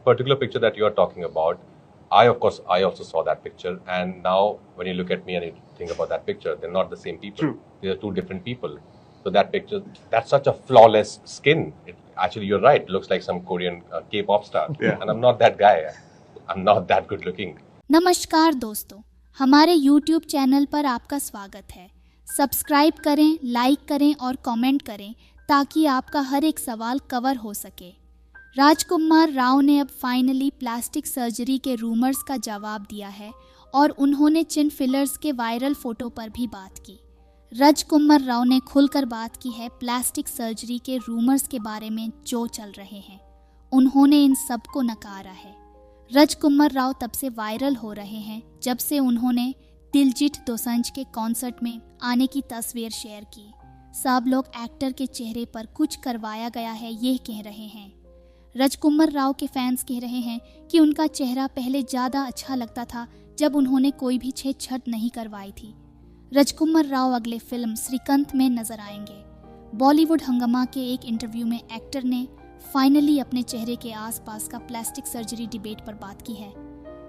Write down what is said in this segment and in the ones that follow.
particular picture that you are talking about, I also saw that picture, and now when you look at me and you think about that picture, they're not the same people. True. They are two different people. So that picture, that's such a flawless skin. Actually, you're right. It looks like some Korean K-pop star, Yeah. and I'm not that guy. I'm not that good looking. नमस्कार दोस्तों, हमारे YouTube channel पर आपका स्वागत है। Subscribe करें, like करें और कमेंट करें ताकि आपका हर एक सवाल कवर हो सके। राजकुमार राव ने अब फाइनली प्लास्टिक सर्जरी के रूमर्स का जवाब दिया है और उन्होंने चिन फिलर्स के वायरल फोटो पर भी बात की। राजकुमार राव ने खुलकर बात की है प्लास्टिक सर्जरी के रूमर्स के बारे में जो चल रहे हैं। उन्होंने इन सब को नकारा है। राजकुमार राव तब से वायरल हो रहे हैं जब से उन्होंने दिलजीत दोसांझ के कॉन्सर्ट में आने की तस्वीर शेयर की। सब लोग एक्टर के चेहरे पर कुछ करवाया गया है ये कह रहे हैं। राजकुमार राव के फैंस कह रहे हैं कि उनका चेहरा पहले ज़्यादा अच्छा लगता था जब उन्होंने कोई भी छेड़छाड़ नहीं करवाई थी। राजकुमार राव अगले फिल्म श्रीकांत में नजर आएंगे। बॉलीवुड हंगामा के एक इंटरव्यू में एक्टर ने फाइनली अपने चेहरे के आसपास का प्लास्टिक सर्जरी डिबेट पर बात की है।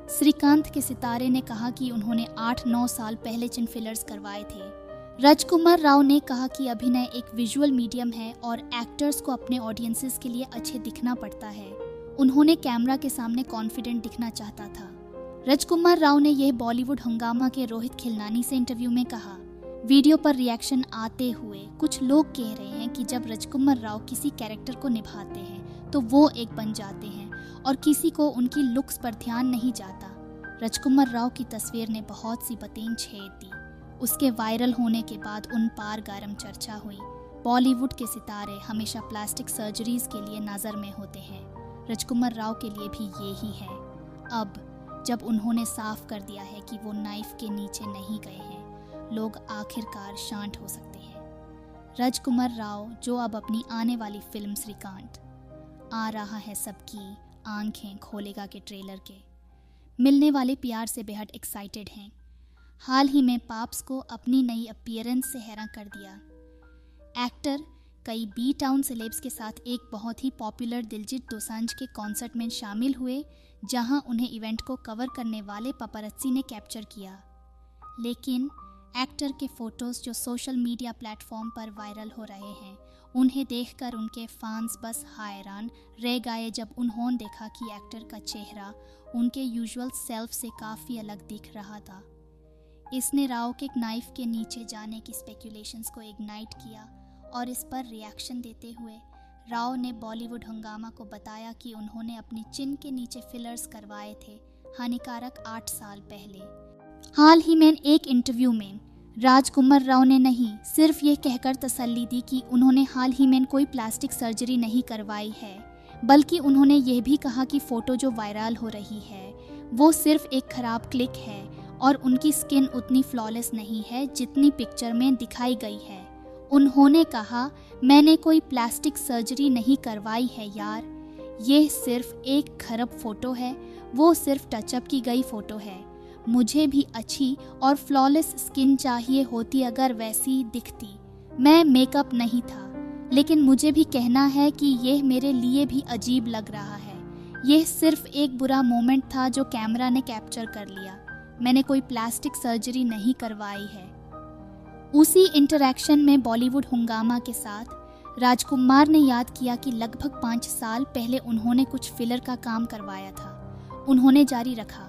श्रीकांत के सितारे ने कहा कि उन्होंने 8-9 साल पहले चिन फिलर्स करवाए थे। राजकुमार राव ने कहा कि अभिनय एक विजुअल मीडियम है और एक्टर्स को अपने ऑडियंसेस के लिए अच्छे दिखना पड़ता है। उन्होंने कैमरा के सामने कॉन्फिडेंट दिखना चाहता था। राजकुमार राव ने यह बॉलीवुड हंगामा के रोहित खिलनानी से इंटरव्यू में कहा। वीडियो पर रिएक्शन आते हुए कुछ लोग कह रहे हैं कि जब राजकुमार राव किसी कैरेक्टर को निभाते हैं तो वो एक बन जाते हैं और किसी को उनकी लुक्स पर ध्यान नहीं जाता। राजकुमार राव की तस्वीर ने बहुत सी बातें छेड़ दी। उसके वायरल होने के बाद उन पार गर्म चर्चा हुई। बॉलीवुड के सितारे हमेशा प्लास्टिक सर्जरीज के लिए नज़र में होते हैं। राजकुमार राव के लिए भी यही है। अब जब उन्होंने साफ कर दिया है कि वो नाइफ के नीचे नहीं गए हैं, लोग आखिरकार शांत हो सकते हैं। राजकुमार राव जो अब अपनी आने वाली फिल्म श्रीकांत आ रहा है सबकी आंखें खोलेगा के ट्रेलर के मिलने वाले प्यार से बेहद एक्साइटेड हैं। हाल ही में पाप्स को अपनी नई अपीयरेंस से हैरान कर दिया। एक्टर कई बी टाउन सेलेब्स के साथ एक बहुत ही पॉपुलर दिलजीत दोसांझ के कॉन्सर्ट में शामिल हुए, जहां उन्हें इवेंट को कवर करने वाले पापरात्सी ने कैप्चर किया। लेकिन एक्टर के फोटोज जो सोशल मीडिया प्लेटफॉर्म पर वायरल हो रहे हैं, उन्हें देखकर उनके फैंस बस हैरान रह गए जब उन्होंने देखा कि एक्टर का चेहरा उनके यूजुअल सेल्फ से काफ़ी अलग दिख रहा था। इसने राव के नाइफ के नीचे जाने की स्पेकुलेशंस को इग्नाइट किया और इस पर रिएक्शन देते हुए राव ने बॉलीवुड हंगामा को बताया कि उन्होंने अपनी चिन के नीचे फिलर्स करवाए थे हानिकारक 8 साल पहले। हाल ही में एक इंटरव्यू में राजकुमार राव ने नहीं सिर्फ ये कहकर तसल्ली दी कि उन्होंने हाल ही में कोई प्लास्टिक सर्जरी नहीं करवाई है, बल्कि उन्होंने ये भी कहा कि फ़ोटो जो वायरल हो रही है वो सिर्फ एक ख़राब क्लिक है और उनकी स्किन उतनी फ्लॉलेस नहीं है जितनी पिक्चर में दिखाई गई है। उन्होंने कहा, मैंने कोई प्लास्टिक सर्जरी नहीं करवाई है यार, ये सिर्फ एक खराब फ़ोटो है, वो सिर्फ टचअप की गई फ़ोटो है। मुझे भी अच्छी और फ्लॉलेस स्किन चाहिए होती अगर वैसी दिखती। मैं मेकअप नहीं था, लेकिन मुझे भी कहना है कि यह मेरे लिए भी अजीब लग रहा है। यह सिर्फ एक बुरा मोमेंट था जो कैमरा ने कैप्चर कर लिया। मैंने कोई प्लास्टिक सर्जरी नहीं करवाई है। उसी इंटरैक्शन में बॉलीवुड हंगामा के साथ राजकुमार ने याद किया कि लगभग 5 साल पहले उन्होंने कुछ फिलर का काम करवाया था। उन्होंने जारी रखा,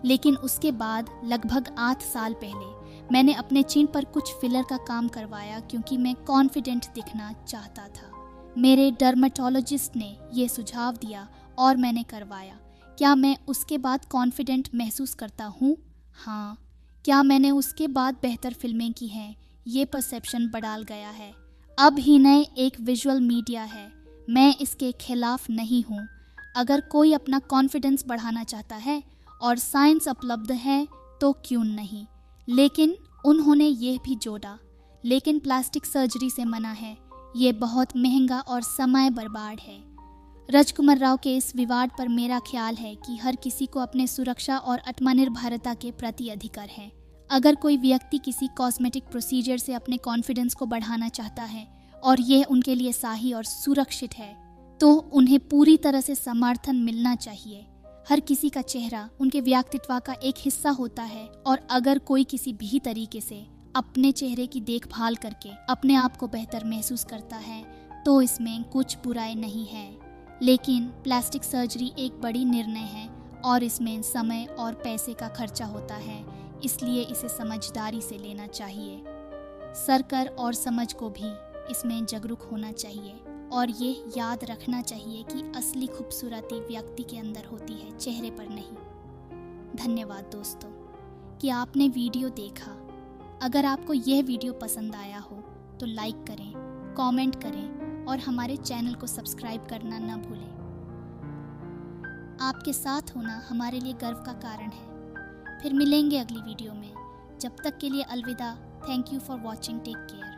लेकिन उसके बाद लगभग 8 साल पहले मैंने अपने चिन पर कुछ फिलर का काम करवाया क्योंकि मैं कॉन्फिडेंट दिखना चाहता था। मेरे डर्मेटोलॉजिस्ट ने यह सुझाव दिया और मैंने करवाया। क्या मैं उसके बाद कॉन्फिडेंट महसूस करता हूँ? हाँ। क्या मैंने उसके बाद बेहतर फिल्में की हैं? ये परसेप्शन बदल गया है। अब ही नए एक विजुअल मीडिया है, मैं इसके खिलाफ नहीं हूँ। अगर कोई अपना कॉन्फिडेंस बढ़ाना चाहता है और साइंस उपलब्ध है तो क्यों नहीं। लेकिन उन्होंने ये भी जोड़ा, लेकिन प्लास्टिक सर्जरी से मना है, ये बहुत महंगा और समय बर्बाद है। राजकुमार राव के इस विवाद पर मेरा ख्याल है कि हर किसी को अपने सुरक्षा और आत्मनिर्भरता के प्रति अधिकार है। अगर कोई व्यक्ति किसी कॉस्मेटिक प्रोसीजर से अपने कॉन्फिडेंस को बढ़ाना चाहता है और यह उनके लिए सही और सुरक्षित है, तो उन्हें पूरी तरह से समर्थन मिलना चाहिए। हर किसी का चेहरा उनके व्यक्तित्व का एक हिस्सा होता है और अगर कोई किसी भी तरीके से अपने चेहरे की देखभाल करके अपने आप को बेहतर महसूस करता है तो इसमें कुछ बुराई नहीं है। लेकिन प्लास्टिक सर्जरी एक बड़ी निर्णय है और इसमें समय और पैसे का खर्चा होता है, इसलिए इसे समझदारी से लेना चाहिए। सरकार और समाज को भी इसमें जागरूक होना चाहिए और ये याद रखना चाहिए कि असली खूबसूरती व्यक्ति के अंदर होती है, चेहरे पर नहीं। धन्यवाद दोस्तों कि आपने वीडियो देखा। अगर आपको यह वीडियो पसंद आया हो तो लाइक करें, कमेंट करें और हमारे चैनल को सब्सक्राइब करना न भूलें। आपके साथ होना हमारे लिए गर्व का कारण है। फिर मिलेंगे अगली वीडियो में। जब तक के लिए अलविदा। Thank you for watching. Take care.